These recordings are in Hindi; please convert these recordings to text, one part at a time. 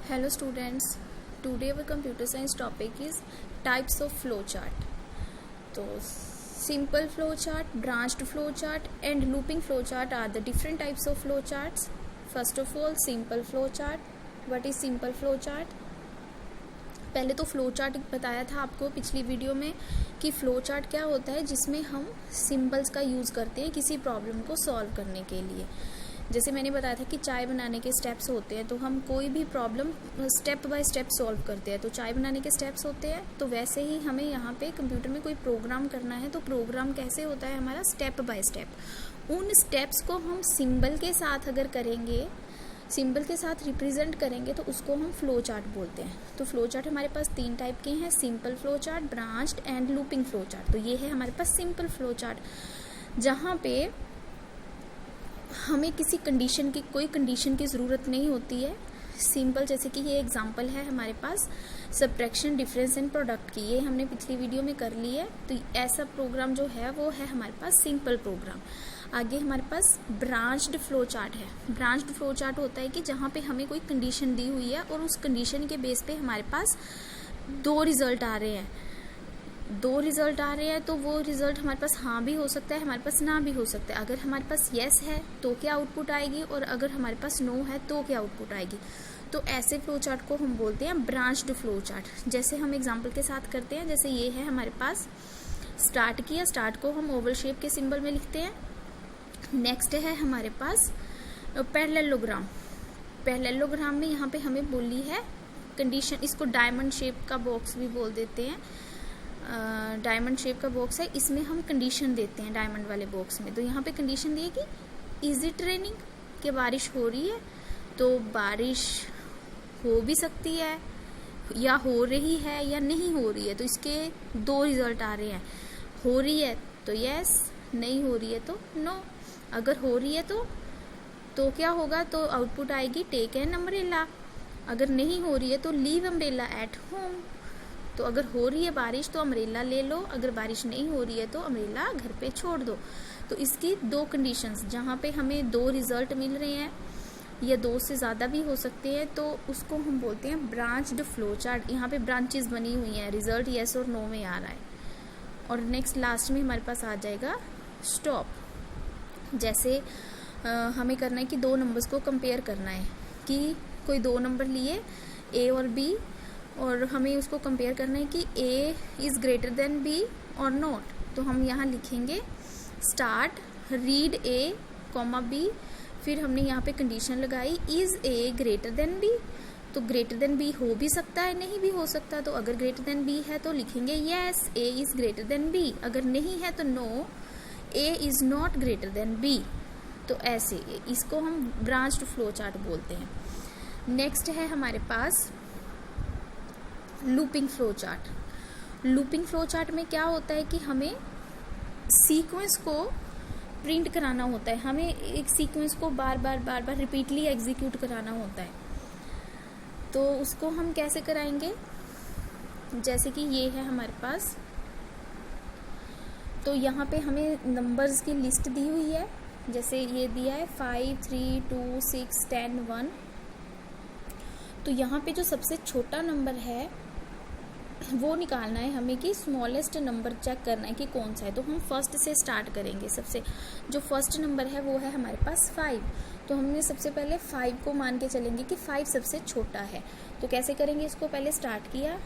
Hello students, today our computer science topic is types of flowchart. So simple flowchart, branched flowchart and looping flowchart are the different types of flowcharts. First of all, simple flowchart. What is simple flowchart? पहले तो फ्लोचार्ट बताया था आपको पिछली वीडियो में कि फ्लोचार्ट क्या होता है, जिसमें हम सिंबल्स का यूज़ करते हैं किसी प्रॉब्लम को सॉल्व करने के लिए। जैसे मैंने बताया था कि चाय बनाने के स्टेप्स होते हैं, तो हम कोई भी problem step by step solve करते हैं। तो चाय बनाने के स्टेप्स होते हैं, तो वैसे ही हमें यहाँ पे कंप्यूटर में कोई प्रोग्राम करना है तो प्रोग्राम कैसे होता है हमारा, स्टेप बाय स्टेप। उन स्टेप्स को हम सिंबल के साथ अगर करेंगे, सिंबल के साथ रिप्रेजेंट करेंगे, तो उसको हम फ्लो चार्ट बोलते हैं। तो फ्लो चार्ट हमारे पास 3 टाइप के हैं, simple flow chart, branched and looping flow chart. तो ये है हमारे पास सिंपल फ्लो चार्ट, जहाँ पे हमें किसी कंडीशन की, कोई कंडीशन की ज़रूरत नहीं होती है। सिंपल, जैसे कि ये एग्जांपल है हमारे पास सब्ट्रैक्शन, डिफरेंस एंड प्रोडक्ट की, ये हमने पिछली वीडियो में कर ली है। तो ऐसा प्रोग्राम जो है वो है हमारे पास सिंपल प्रोग्राम। आगे हमारे पास ब्रांच्ड फ्लो चार्ट है। ब्रांच्ड फ्लो चार्ट होता है कि जहाँ पे हमें कोई कंडीशन दी हुई है और उस कंडीशन के बेस पे हमारे पास 2 रिजल्ट आ रहे हैं। 2 रिजल्ट आ रहे हैं, तो वो रिजल्ट हमारे पास हाँ भी हो सकता है, हमारे पास ना भी हो सकता है। अगर हमारे पास येस है तो क्या आउटपुट आएगी, और अगर हमारे पास नो है तो क्या आउटपुट आएगी। तो ऐसे फ्लो चार्ट को हम बोलते हैं ब्रांच्ड फ्लो चार्ट। जैसे हम एग्जांपल के साथ करते हैं, जैसे ये है हमारे पास स्टार्ट किया, स्टार्ट को हम ओवल शेप के सिंबल में लिखते हैं। नेक्स्ट है हमारे पास पैरेललोग्राम। पैरेललोग्राम में यहाँ पे हमें बोली है कंडीशन, इसको डायमंड शेप का बॉक्स भी बोल देते हैं। डायमंड शेप का बॉक्स है, इसमें हम कंडीशन देते हैं डायमंड वाले बॉक्स में। तो यहाँ पे कंडीशन दी है कि इज इट रेनिंग, कि बारिश हो रही है। तो बारिश हो भी सकती है, या हो रही है, या नहीं हो रही है। तो इसके 2 रिजल्ट आ रहे हैं। हो रही है तो यस, नहीं हो रही है तो नो। अगर हो रही है तो क्या होगा, तो आउटपुट आएगी टेक एन अम्ब्रेला। अगर नहीं हो रही है तो लीव अम्ब्रेला एट होम। तो अगर हो रही है बारिश तो अम्ब्रेला ले लो, अगर बारिश नहीं हो रही है तो अम्ब्रेला घर पे छोड़ दो। तो इसकी 2 कंडीशंस, जहाँ पे हमें 2 रिजल्ट मिल रहे हैं या 2 से ज़्यादा भी हो सकते हैं, तो उसको हम बोलते हैं ब्रांच्ड फ्लो चार्ट। यहाँ पे ब्रांचेस बनी हुई हैं, रिजल्ट येस और नो में आ रहा है। और नेक्स्ट लास्ट में हमारे पास आ जाएगा स्टॉप। जैसे हमें करना है कि 2 नंबर्स को कंपेयर करना है, कि कोई 2 नंबर लिए ए और बी, और हमें उसको कंपेयर करना है कि A is greater than B और नॉट। तो हम यहाँ लिखेंगे start read A comma B, फिर हमने यहाँ पे कंडीशन लगाई is A greater than B. तो ग्रेटर देन बी हो भी सकता है, नहीं भी हो सकता। तो अगर ग्रेटर देन बी है तो लिखेंगे yes A is greater than B, अगर नहीं है तो no A is not greater than B. तो ऐसे इसको हम ब्रांच्ड फ्लो चार्ट बोलते हैं। नेक्स्ट है हमारे पास looping flow chart. Looping flow chart में क्या होता है कि हमें सीक्वेंस को प्रिंट कराना होता है, हमें एक सीक्वेंस को बार बार रिपीटली एग्जीक्यूट कराना होता है। तो उसको हम कैसे कराएंगे, जैसे कि ये है हमारे पास, तो यहाँ पे हमें नंबर्स की लिस्ट दी हुई है। जैसे ये दिया है 5 3 2 6 10 1। तो यहाँ पे जो सबसे छोटा नंबर है वो निकालना है हमें, कि स्मॉलेस्ट नंबर चेक करना है कि कौन सा है। तो हम फर्स्ट से स्टार्ट करेंगे। सबसे जो फर्स्ट नंबर है वो है हमारे पास 5। तो हमने सबसे पहले 5 को मान के चलेंगे कि 5 सबसे छोटा है। तो कैसे करेंगे, इसको पहले स्टार्ट किया,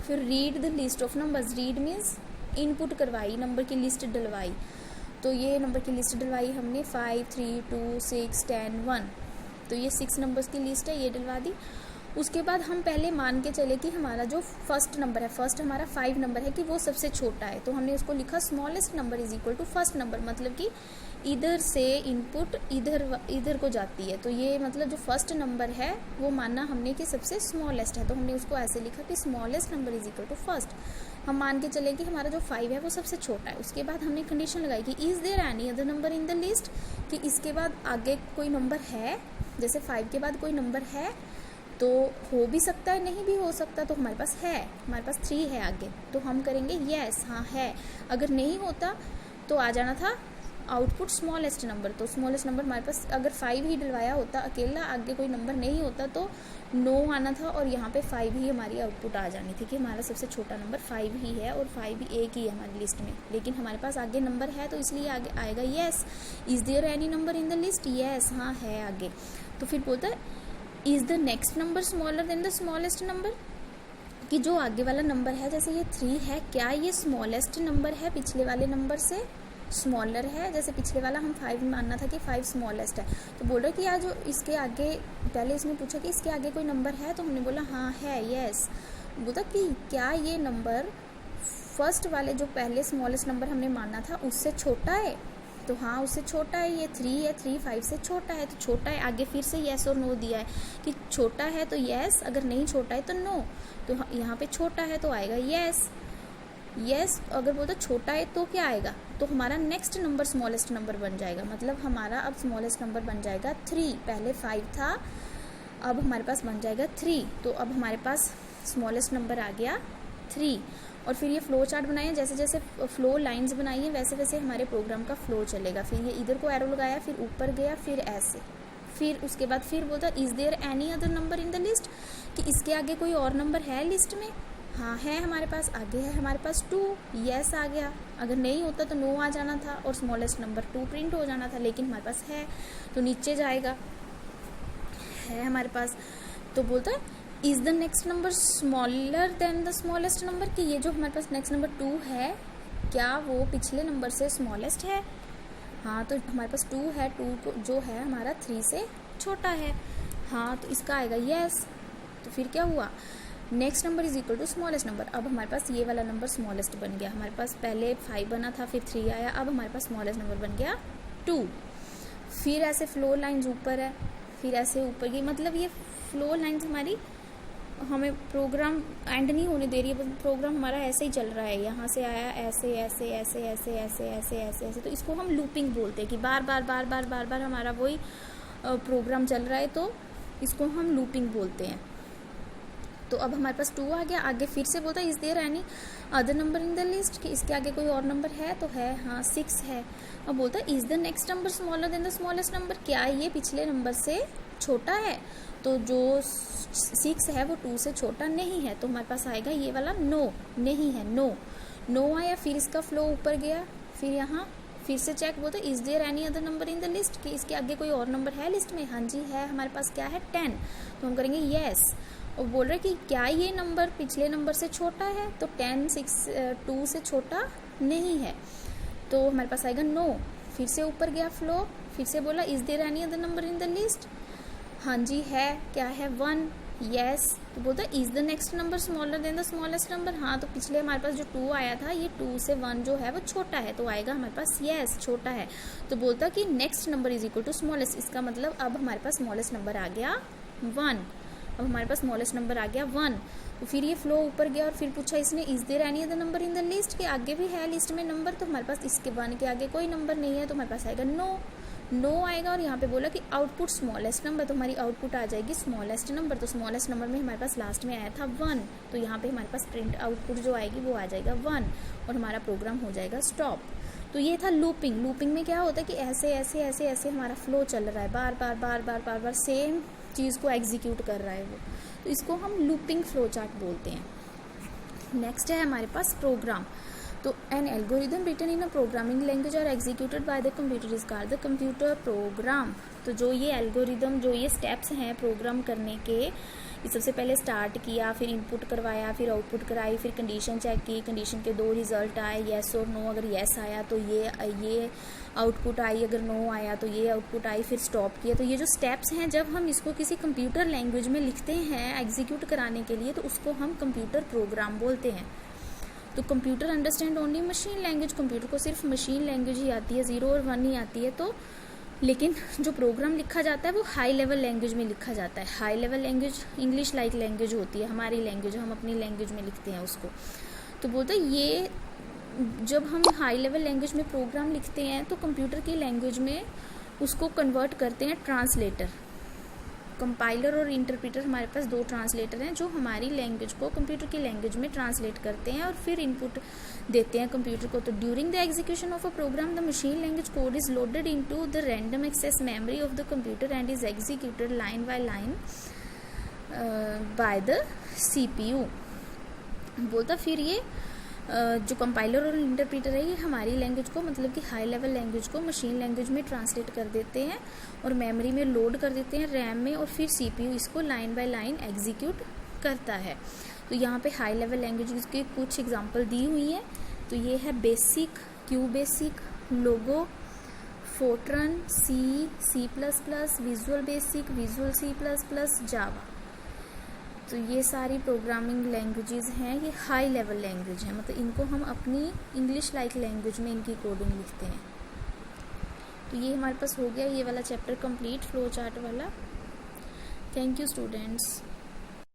फिर read the list of numbers. Read means input करवाई, नंबर की लिस्ट डलवाई। तो ये नंबर की लिस्ट डलवाई हमने 5 3 2 6 10 1। तो ये 6 नंबर्स की लिस्ट है, ये डलवा दी। उसके बाद हम पहले मान के चले कि हमारा जो फर्स्ट नंबर है, फर्स्ट हमारा 5 नंबर है, कि वो सबसे छोटा है। तो हमने उसको लिखा smallest number is equal to first number, मतलब कि इधर से इनपुट इधर को जाती है। तो ये मतलब जो फर्स्ट नंबर है वो मानना हमने कि सबसे स्मॉलेस्ट है। तो हमने उसको ऐसे लिखा कि smallest number is equal to first. हम मान के चले कि हमारा जो 5 है वो सबसे छोटा है। उसके बाद हमने कंडीशन लगाई कि is there any other number in the list, कि इसके बाद आगे कोई नंबर है, जैसे 5 के बाद कोई नंबर है, तो हो भी सकता है, नहीं भी हो सकता। तो हमारे पास है, हमारे पास 3 है आगे, तो हम करेंगे येस हाँ है। अगर नहीं होता तो आ जाना था आउटपुट स्मॉलेस्ट नंबर, तो स्मॉलेस्ट नंबर हमारे पास अगर 5 ही डलवाया होता अकेला, आगे कोई नंबर नहीं होता तो 9 आना था और यहाँ पे 5 ही हमारी आउटपुट आ जानी थी कि हमारा सबसे छोटा नंबर 5 ही है और 5 ही एक ही है हमारी लिस्ट में। लेकिन हमारे पास आगे नंबर है तो इसलिए आगे आएगा yes. Is there any number in the list, yes, हाँ है आगे। तो फिर बोलता है is the next number smaller than the smallest number, कि जो आगे वाला नंबर है जैसे ये 3 है, क्या ये स्मॉलेस्ट नंबर है पिछले वाले नंबर से, स्मॉलर है। जैसे पिछले वाला हम 5 मानना था कि 5 स्मॉलेस्ट है, तो बोल रहे कि यार जो इसके आगे, पहले इसने पूछा कि इसके आगे कोई नंबर है, तो हमने बोला हाँ है, यस। बोला कि क्या ये नंबर फर्स्ट वाले जो पहले स्मॉलेस्ट नंबर हमने माना था उससे छोटा है, तो हाँ उससे छोटा है, ये 3 है, 3 5 से छोटा है, तो छोटा है। आगे फिर से येस और नो दिया है कि छोटा है तो येस, अगर नहीं छोटा है तो नो, तो यहाँ पे छोटा है तो आएगा येस। यस अगर बोलते छोटा है तो क्या आएगा, तो हमारा नेक्स्ट नंबर स्मॉलेस्ट नंबर बन जाएगा, मतलब हमारा अब स्मॉलेस्ट नंबर बन जाएगा 3। पहले 5 था, अब हमारे पास बन जाएगा 3, तो अब हमारे पास स्मॉलेस्ट नंबर आ गया 3। और फिर ये फ्लो चार्ट बनाए, जैसे जैसे फ्लो लाइंस बनाई है वैसे वैसे हमारे प्रोग्राम का फ्लो चलेगा। फिर ये इधर को एरो लगाया, फिर ऊपर गया, फिर ऐसे, फिर उसके बाद फिर बोलता is there any other number in the list, कि इसके आगे कोई और नंबर है लिस्ट में, हाँ है हमारे पास, आगे है हमारे पास 2, यस आ गया। अगर नहीं होता तो नो आ जाना था और स्मॉलेस्ट नंबर 2 प्रिंट हो जाना था, लेकिन हमारे पास है तो नीचे जाएगा, है हमारे पास। तो बोलता है is the next number smaller than the smallest number, कि ये जो हमारे पास नेक्स्ट नंबर 2 है क्या वो पिछले नंबर से स्मॉलेस्ट है, हाँ तो हमारे पास 2 है, 2 जो है हमारा 3 से छोटा है, हाँ तो इसका आएगा यस। तो फिर क्या हुआ, next number is equal to smallest number. अब हमारे पास ये वाला नंबर स्मॉलेस्ट बन गया, हमारे पास पहले 5 बना था, फिर 3 आया, अब हमारे पास स्मॉलेस्ट नंबर बन गया 2। फिर ऐसे फ्लो लाइंस ऊपर है, फिर ऐसे ऊपर गई, मतलब ये फ्लो लाइंस हमारी हमें प्रोग्राम एंड नहीं होने दे रही है, प्रोग्राम हमारा ऐसे ही चल रहा है, यहाँ से आया ऐसे ऐसे ऐसे ऐसे ऐसे ऐसे ऐसे ऐसे, तो इसको हम लूपिंग बोलते हैं कि बार बार बार बार बार बार हमारा वही प्रोग्राम चल रहा है, तो इसको हम लूपिंग बोलते हैं। तो अब हमारे पास 2 आ गया, आगे फिर से बोलता है is there any other number in the list, कि इसके आगे कोई और नंबर है, तो है, हाँ 6 है। अब बोलता है is the next number smaller than the smallest number, क्या ये पिछले नंबर से छोटा है, तो जो 6 है वो 2 से छोटा नहीं है, तो हमारे पास आएगा ये वाला नो, नहीं है, नो आया। फिर इसका फ्लो ऊपर गया, फिर यहाँ फिर से चेक बोलते is there any other number in the list, कि इसके आगे कोई और नंबर है लिस्ट में, हाँ जी है, हमारे पास क्या है 10, तो हम करेंगे येस। और बोल रहे कि क्या ये नंबर पिछले नंबर से छोटा है, तो 2 से छोटा नहीं है, तो हमारे पास आएगा नो। फिर से ऊपर गया फ्लो, फिर से बोला is there any other number in the list, हाँ जी है, क्या है 1, यस। तो बोलता है is the next number smaller than the smallest number, हाँ तो पिछले हमारे पास जो 2 आया था, ये 2 से 1 जो है वो छोटा है, तो आएगा हमारे पास यस छोटा है। तो बोलता कि next number is equal to smallest, इसका मतलब अब हमारे पास स्मॉलेस्ट नंबर आ गया 1, अब हमारे पास स्मॉलेस्ट नंबर आ गया 1। तो फिर ये फ्लो ऊपर गया और फिर पूछा इसने is there any other number in the list, के आगे भी है लिस्ट में नंबर, तो हमारे पास इसके 1 के आगे कोई नंबर नहीं है, तो हमारे पास आएगा नो आएगा। और यहाँ पे बोला कि आउटपुट स्मॉलेस्ट नंबर, तो हमारी आउटपुट आ जाएगी स्मॉलेस्ट नंबर, तो स्मॉलेस्ट नंबर में हमारे पास लास्ट में आया था 1, तो यहाँ पे हमारे पास प्रिंट आउटपुट जो आएगी वो आ जाएगा 1 और हमारा प्रोग्राम हो जाएगा स्टॉप। तो ये था लूपिंग में क्या होता है कि ऐसे ऐसे ऐसे ऐसे हमारा फ्लो चल रहा है, बार बार बार बार बार बार सेम चीज़ को एग्जीक्यूट कर रहा है वो, तो इसको हम लूपिंग फ्लो चार्ट बोलते हैं। नेक्स्ट है हमारे पास प्रोग्राम। तो an algorithm written in a programming language और executed by the computer is called the computer program. तो जो ये एल्गोरिदम, जो ये स्टेप्स हैं प्रोग्राम करने के, सबसे पहले स्टार्ट किया, फिर इनपुट करवाया, फिर आउटपुट कराई, फिर कंडीशन चेक की, कंडीशन के 2 रिजल्ट आए, येस और नो, अगर येस आया तो ये आउटपुट आई, अगर नो आया तो ये आउटपुट आई, फिर स्टॉप किया। तो ये जो स्टेप्स हैं जब हम इसको किसी कंप्यूटर लैंग्वेज में लिखते हैं एग्जीक्यूट कराने के लिए, तो उसको हम कंप्यूटर प्रोग्राम बोलते हैं। तो computer understand only machine language, computer को सिर्फ मशीन लैंग्वेज ही आती है, 0 और 1 ही आती है, तो लेकिन जो प्रोग्राम लिखा जाता है वो हाई लेवल लैंग्वेज में लिखा जाता है। High level language English like language होती है, हमारी लैंग्वेज, हम अपनी लैंग्वेज में लिखते हैं उसको। तो बोलते हैं ये जब हम हाई लेवल लैंग्वेज में प्रोग्राम लिखते हैं तो कंप्यूटर की लैंग्वेज में उसको कन्वर्ट करते हैं ट्रांसलेटर। कंपाइलर और इंटरप्रेटर हमारे पास दो ट्रांसलेटर हैं जो हमारी लैंग्वेज को कंप्यूटर की लैंग्वेज में ट्रांसलेट करते हैं और फिर इनपुट देते हैं कंप्यूटर को। तो during the execution of a program the machine language code is loaded into the random access memory of the computer and is executed line by line by the CPU। बोलता फिर ये जो कंपाइलर और इंटरप्रेटर है ये हमारी लैंग्वेज को मतलब कि हाई लेवल लैंग्वेज को मशीन लैंग्वेज में ट्रांसलेट कर देते हैं और मेमोरी में लोड कर देते हैं, रैम में, और फिर CPU इसको लाइन बाय लाइन एग्जीक्यूट करता है। तो यहाँ पे हाई लेवल लैंग्वेज के कुछ एग्जांपल दी हुई हैं। तो ये है BASIC, Q BASIC, Logo, Fortran, C++, Visual Basic, Visual C++, Java. तो ये सारी प्रोग्रामिंग लैंग्वेजेस हैं, ये हाई लेवल लैंग्वेज है, मतलब इनको हम अपनी इंग्लिश लाइक लैंग्वेज में इनकी कोडिंग लिखते हैं। तो ये हमारे पास हो गया ये वाला चैप्टर कंप्लीट, फ्लो चार्ट वाला। Thank you students.